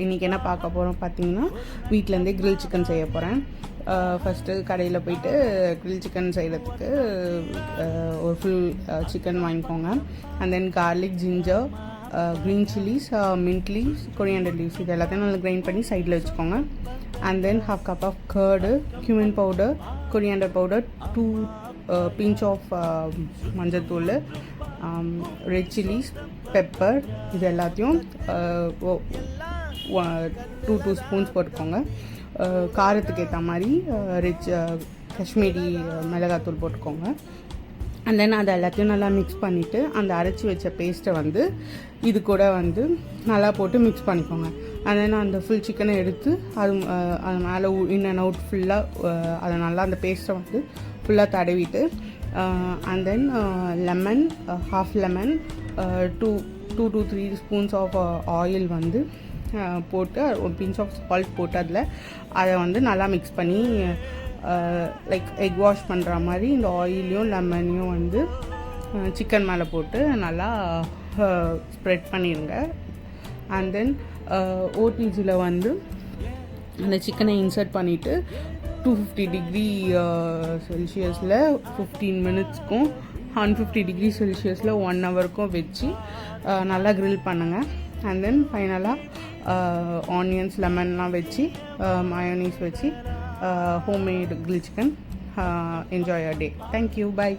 இன்றைக்கி என்ன பார்க்க போகிறோம் பார்த்தீங்கன்னா, வீட்டிலேருந்தே கிரில் சிக்கன் செய்ய போகிறேன். ஃபஸ்ட்டு கடையில் போய்ட்டு கிரில் சிக்கன் செய்கிறதுக்கு ஒரு ஃபுல் சிக்கன் வாங்கிக்கோங்க. And then garlic, ginger, green chillies, mint leaves, coriander leaves இது எல்லாத்தையும் நல்லா கிரைண்ட் பண்ணி சைடில் வச்சுக்கோங்க. And then ½ cup of curd, cumin powder, coriander powder, 2 pinch of மஞ்சத்தூள், ரெட் சில்லிஸ், பெப்பர் இது எல்லாத்தையும் 2 ஸ்பூன்ஸ் போட்டுக்கோங்க. காரத்துக்கு ஏற்ற மாதிரி காஷ்மீரி மிளகாத்தூள் போட்டுக்கோங்க. அண்ட் தென் அதை எல்லாத்தையும் நல்லா மிக்ஸ் பண்ணிவிட்டு அந்த அரைச்சி வச்ச பேஸ்ட்டை வந்து இது கூட வந்து நல்லா போட்டு மிக்ஸ் பண்ணிக்கோங்க. அண்ட் தென் அந்த ஃபுல் சிக்கனை எடுத்து அது மேலே இன் அண்ட் அவுட் ஃபுல்லாக அதை நல்லா அந்த பேஸ்ட்டை வந்து ஃபுல்லாக தடவிட்டு and then lemon, ½ lemon, 2 to 3 spoons of oil வந்து போட்டு ஒரு பிஞ்ச் ஆஃப் சால்ட் போட்டு அதை வந்து நல்லா மிக்ஸ் பண்ணி லைக் எக் வாஷ் பண்ணுற மாதிரி இந்த ஆயிலையும் லெமனையும் வந்து சிக்கன் மேலே போட்டு நல்லா ஸ்ப்ரெட் பண்ணிடுங்க. அண்ட் தென் ஓடிஜியில் வந்து அந்த சிக்கனை இன்சர்ட் பண்ணிவிட்டு 250 டிகிரி செல்சியஸில் 15 மினிட்ஸ்க்கும் 150 டிகிரி செல்சியஸில் 1 ஹவருக்கும் வச்சு நல்லா க்ரில் பண்ணுங்கள். அண்ட் தென் ஃபைனலாக ஆனியன்ஸ், லெமன்லாம் வச்சு மயோனீஸ் வச்சு homemade grill chicken. Enjoy your day. Thank you. By.